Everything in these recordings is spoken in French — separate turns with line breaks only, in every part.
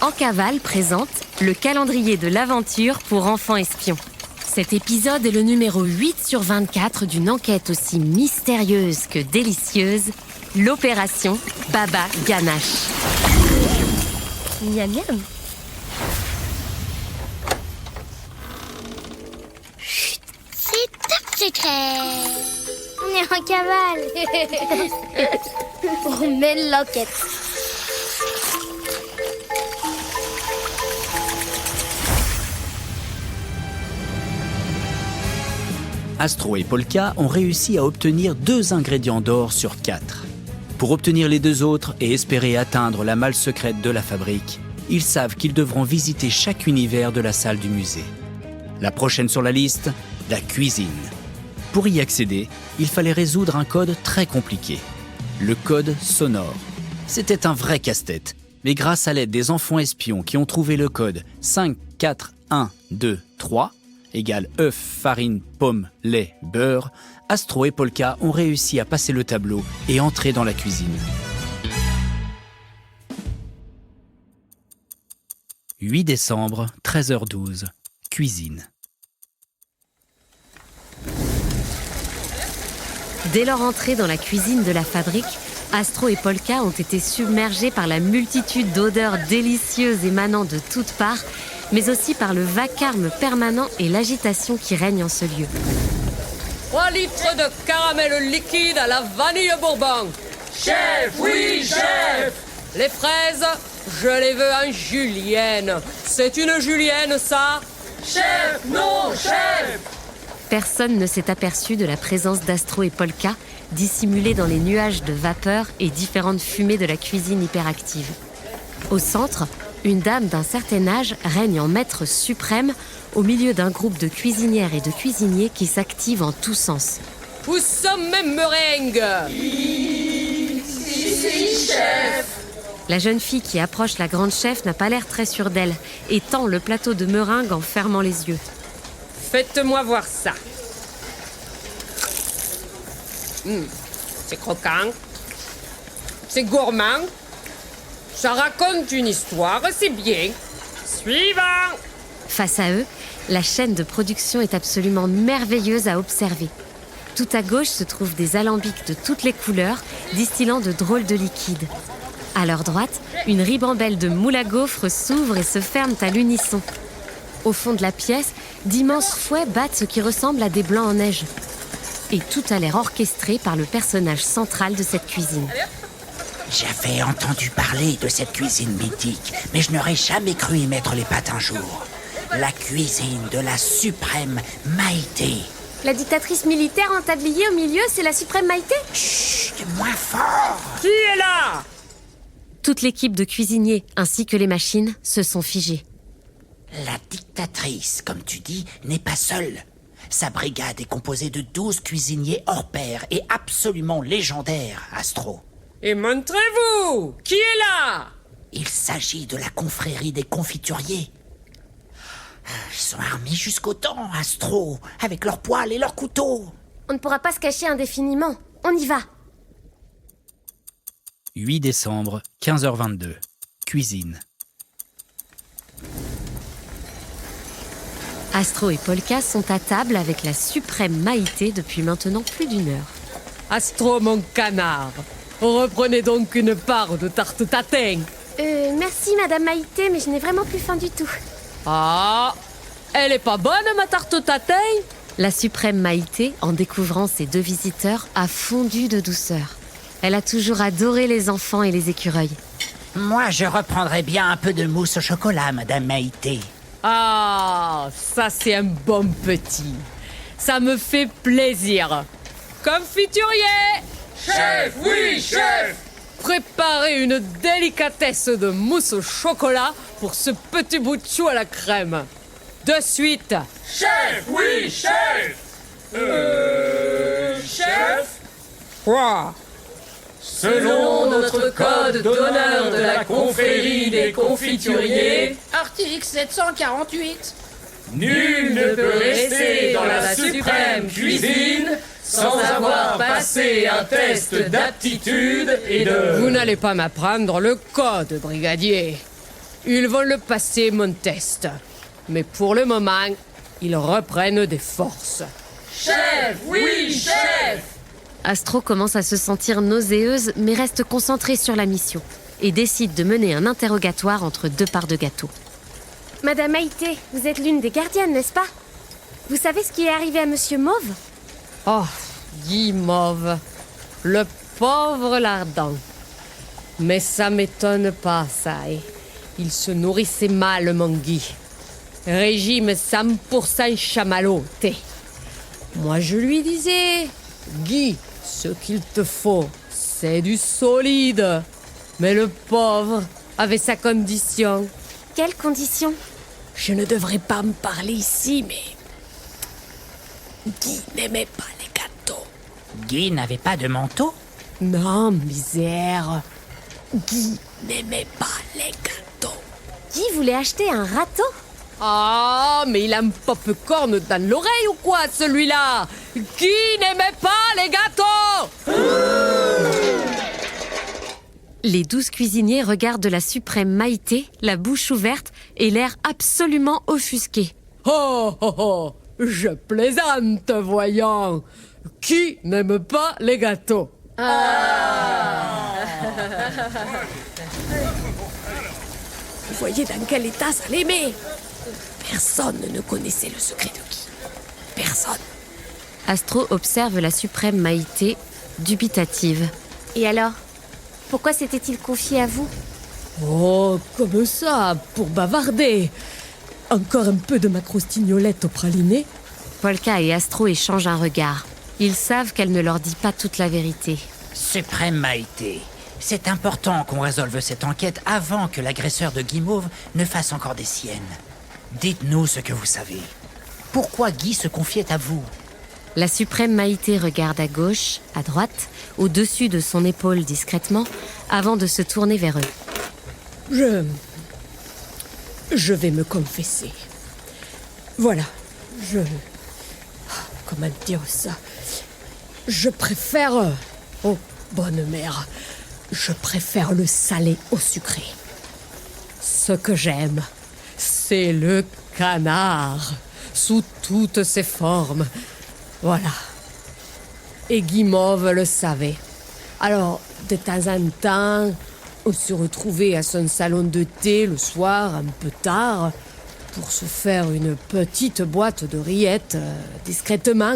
En Cavale présente le calendrier de l'aventure pour enfants espions. Cet épisode est le numéro 8 sur 24 d'une enquête aussi mystérieuse que délicieuse, l'opération Baba Ganache. Miam miam.
Chut, c'est top secret. On est en cavale. On mène l'enquête.
Astro et Polka ont réussi à obtenir 2 ingrédients d'or sur 4. Pour obtenir les 2 autres et espérer atteindre la malle secrète de la fabrique, ils savent qu'ils devront visiter chaque univers de la salle du musée. La prochaine sur la liste, la cuisine. Pour y accéder, il fallait résoudre un code très compliqué. Le code sonore. C'était un vrai casse-tête, mais grâce à l'aide des enfants espions qui ont trouvé le code 5, 4, 1, 2, 3, égale œuf, farine, pomme, lait, beurre, Astro et Polka ont réussi à passer le tableau et entrer dans la cuisine. 8 décembre, 13h12, cuisine.
Dès leur entrée dans la cuisine de la fabrique, Astro et Polka ont été submergés par la multitude d'odeurs délicieuses émanant de toutes parts, mais aussi par le vacarme permanent et l'agitation qui règne en ce lieu.
3 litres de caramel liquide à la vanille bourbon.
Chef, oui, chef.
Les fraises, je les veux en julienne. C'est une julienne, ça?
Chef, non, chef.
Personne ne s'est aperçu de la présence d'Astro et Polka, dissimulés dans les nuages de vapeur et différentes fumées de la cuisine hyperactive. Au centre, une dame d'un certain âge règne en maître suprême au milieu d'un groupe de cuisinières et de cuisiniers qui s'activent en tous sens.
Où sont mes meringues?
Ici, chef.
La jeune fille qui approche la grande chef n'a pas l'air très sûre d'elle et tend le plateau de meringues en fermant les yeux.
Faites-moi voir ça. C'est croquant. C'est gourmand. Ça raconte une histoire, c'est bien. Suivant.
Face à eux, la chaîne de production est absolument merveilleuse à observer. Tout à gauche se trouvent des alambics de toutes les couleurs, distillant de drôles de liquides. À leur droite, une ribambelle de moules à gaufres s'ouvre et se ferme à l'unisson. Au fond de la pièce, d'immenses fouets battent ce qui ressemble à des blancs en neige. Et tout a l'air orchestré par le personnage central de cette cuisine.
J'avais entendu parler de cette cuisine mythique, mais je n'aurais jamais cru y mettre les pattes un jour. La cuisine de la suprême Maïté.
La dictatrice militaire en tablier au milieu, c'est la suprême Maïté?
Chut, moins fort.
Qui est là?
Toute l'équipe de cuisiniers ainsi que les machines se sont figées.
La dictatrice, comme tu dis, n'est pas seule. Sa brigade est composée de 12 cuisiniers hors pair et absolument légendaires, Astro.
Et montrez-vous! Qui est là?
Il s'agit de la confrérie des confituriers. Ils sont armés jusqu'aux dents, Astro, avec leurs poils et leurs couteaux.
On ne pourra pas se cacher indéfiniment. On y va.
8 décembre, 15h22, cuisine.
Astro et Polka sont à table avec la suprême Maïté depuis maintenant plus d'1 heure.
Astro, mon canard. Reprenez donc une part de tarte tatin.
Merci Madame Maïté, mais je n'ai vraiment plus faim du tout.
Ah, elle est pas bonne, ma tarte tatin?
La suprême Maïté, en découvrant ses 2 visiteurs, a fondu de douceur. Elle a toujours adoré les enfants et les écureuils.
Moi, je reprendrais bien un peu de mousse au chocolat, Madame Maïté.
Ah, ça c'est un bon petit. Ça me fait plaisir. Confiturier!
Chef, oui, chef.
Préparez une délicatesse de mousse au chocolat pour ce petit bout de chou à la crème. De suite.
Chef, oui, chef. Chef.
Quoi?
Selon notre code d'honneur de la confrérie des confituriers,
Article 748.
nul ne peut rester dans la suprême cuisine sans avoir passé un test d'aptitude et de...
Vous n'allez pas m'apprendre le code, brigadier. Ils vont le passer mon test. Mais pour le moment, ils reprennent des forces.
Chef, oui, chef!
Astro commence à se sentir nauséeuse, mais reste concentrée sur la mission et décide de mener un interrogatoire entre deux parts de gâteau.
Madame Maïté, vous êtes l'une des gardiennes, n'est-ce pas? Vous savez ce qui est arrivé à Monsieur Mauve?
Oh, Guy Mauve, le pauvre lardin. Mais ça m'étonne pas, ça. Il se nourrissait mal, mon Guy. Régime 100% chamallow, thé. Moi, je lui disais, Guy, ce qu'il te faut, c'est du solide. Mais le pauvre avait sa condition.
Quelles conditions?
Je ne devrais pas me parler ici, mais Guy n'aimait pas les gâteaux.
Guy n'avait pas de manteau?
Non, misère. Guy n'aimait pas les gâteaux.
Guy voulait acheter un râteau?
Ah, mais il a un pop-corn dans l'oreille ou quoi, celui-là? Qui n'aimait pas les gâteaux?
Les 12 cuisiniers regardent la suprême Maïté, la bouche ouverte et l'air absolument offusqué.
Oh, oh, oh, je plaisante, voyons. Qui n'aime pas les gâteaux? Vous voyez dans quel état ça les met? Personne ne connaissait le secret de Guy. Personne.
Astro observe la suprême Maïté, dubitative.
Et alors? Pourquoi s'était-il confié à vous?
Oh, comme ça, pour bavarder. Encore un peu de ma crostignolette au praliné?
Polka et Astro échangent un regard. Ils savent qu'elle ne leur dit pas toute la vérité.
Suprême Maïté, c'est important qu'on résolve cette enquête avant que l'agresseur de Guy Mauve ne fasse encore des siennes. Dites-nous ce que vous savez. Pourquoi Guy se confiait à vous?
La suprême Maïté regarde à gauche, à droite, au-dessus de son épaule discrètement, avant de se tourner vers eux.
Je vais me confesser. Voilà, comment dire ça? Je préfère... Oh, bonne mère, je préfère le salé au sucré. Ce que j'aime, c'est le canard, sous toutes ses formes. Voilà. Et Guy Mauve le savait. Alors, de temps en temps, on se retrouvait à son salon de thé le soir, un peu tard, pour se faire une petite boîte de rillettes, discrètement.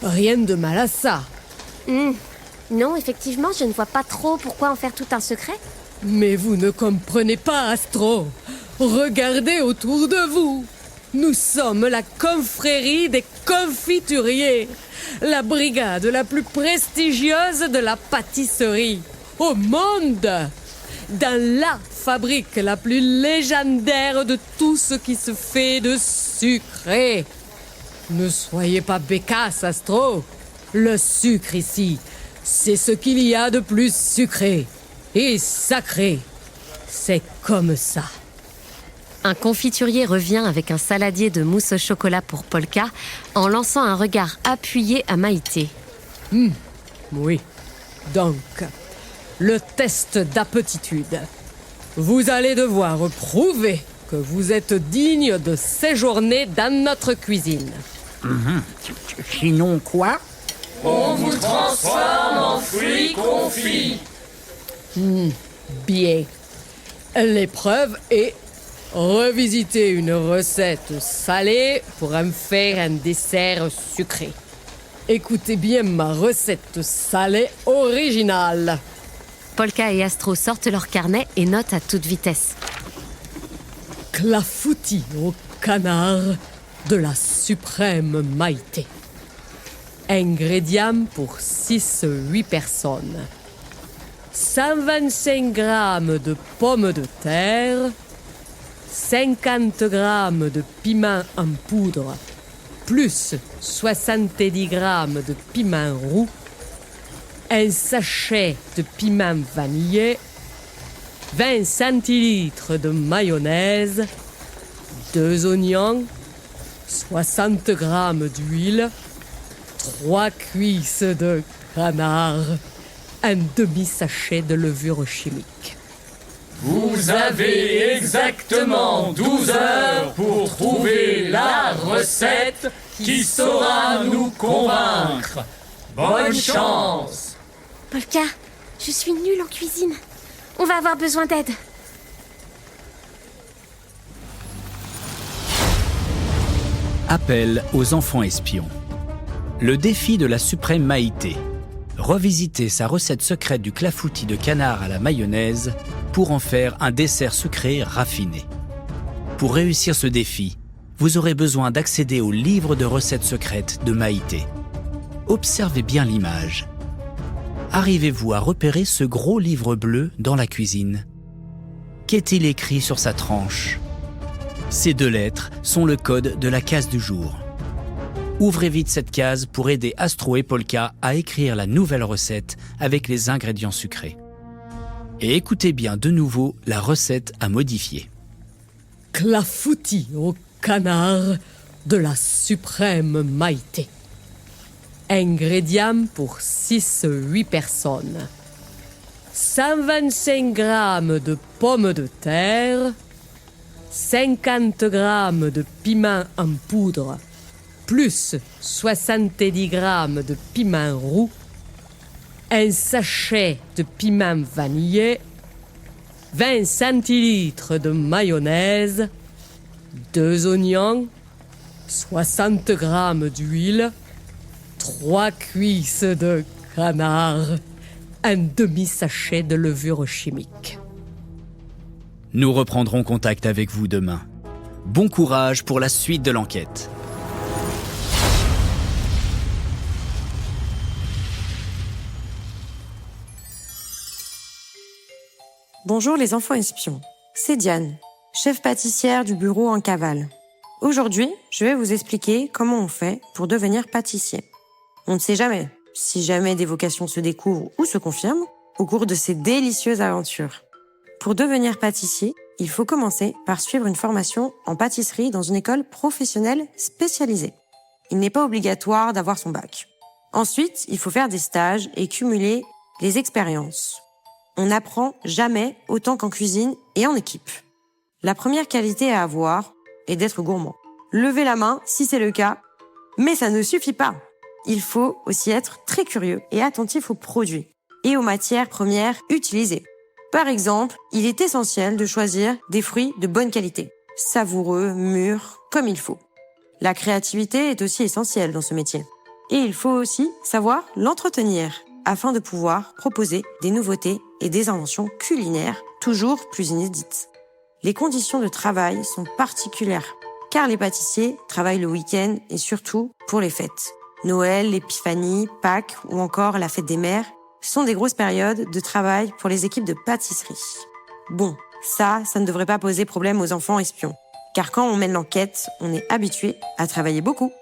Rien de mal à ça.
Non, effectivement, je ne vois pas trop pourquoi en faire tout un secret.
Mais vous ne comprenez pas, Astro. Regardez autour de vous. Nous sommes la confrérie des confituriers, la brigade la plus prestigieuse de la pâtisserie au monde, dans la fabrique la plus légendaire de tout ce qui se fait de sucré. Ne soyez pas bécasse, Astro. Le sucre ici, c'est ce qu'il y a de plus sucré et sacré. C'est comme ça.
Un confiturier revient avec un saladier de mousse au chocolat pour Polka, en lançant un regard appuyé à Maïté.
Oui. Donc, le test d'aptitude. Vous allez devoir prouver que vous êtes digne de séjourner dans notre cuisine.
Sinon quoi?
On vous transforme en fruits confits.
Bien. L'épreuve est revisiter une recette salée pour en faire un dessert sucré. Écoutez bien ma recette salée originale.
Polka et Astro sortent leur carnet et notent à toute vitesse.
Clafoutis au canard de la suprême Maïté. Ingrédients pour 6-8 personnes. 125 grammes de pommes de terre, 50 grammes de piment en poudre, plus 70 grammes de piment roux, un sachet de piment vanillé, 20 centilitres de mayonnaise, 2 oignons, 60 grammes d'huile, 3 cuisses de canard, un demi-sachet de levure chimique.
Vous avez exactement 12 heures pour trouver la recette qui saura nous convaincre. Bonne chance!
Polka, je suis nulle en cuisine. On va avoir besoin d'aide.
Appel aux enfants espions. Le défi de la suprême Maïté. Revisiter sa recette secrète du clafoutis de canard à la mayonnaise pour en faire un dessert sucré raffiné. Pour réussir ce défi, vous aurez besoin d'accéder au livre de recettes secrètes de Maïté. Observez bien l'image. Arrivez-vous à repérer ce gros livre bleu dans la cuisine? Qu'est-il écrit sur sa tranche? Ces 2 lettres sont le code de la case du jour. Ouvrez vite cette case pour aider Astro et Polka à écrire la nouvelle recette avec les ingrédients sucrés. Et écoutez bien de nouveau la recette à modifier.
Clafoutis au canard de la suprême Maïté. Ingrédients pour 6-8 personnes. 125 g de pommes de terre, 50 g de piment en poudre, plus 70 g de piment roux, un sachet de piment vanillé, 20 centilitres de mayonnaise, 2 oignons, 60 g d'huile, 3 cuisses de canard, un demi-sachet de levure chimique.
Nous reprendrons contact avec vous demain. Bon courage pour la suite de l'enquête.
Bonjour les enfants espions, c'est Diane, chef pâtissière du bureau en cavale. Aujourd'hui, je vais vous expliquer comment on fait pour devenir pâtissier. On ne sait jamais, si jamais des vocations se découvrent ou se confirment, au cours de ces délicieuses aventures. Pour devenir pâtissier, il faut commencer par suivre une formation en pâtisserie dans une école professionnelle spécialisée. Il n'est pas obligatoire d'avoir son bac. Ensuite, il faut faire des stages et cumuler les expériences. On n'apprend jamais autant qu'en cuisine et en équipe. La première qualité à avoir est d'être gourmand. Levez la main si c'est le cas, mais ça ne suffit pas. Il faut aussi être très curieux et attentif aux produits et aux matières premières utilisées. Par exemple, il est essentiel de choisir des fruits de bonne qualité, savoureux, mûrs, comme il faut. La créativité est aussi essentielle dans ce métier. Et il faut aussi savoir l'entretenir afin de pouvoir proposer des nouveautés et des inventions culinaires toujours plus inédites. Les conditions de travail sont particulières, car les pâtissiers travaillent le week-end et surtout pour les fêtes. Noël, l'Épiphanie, Pâques ou encore la fête des mères sont des grosses périodes de travail pour les équipes de pâtisserie. Bon, ça ne devrait pas poser problème aux enfants espions, car quand on mène l'enquête, on est habitué à travailler beaucoup.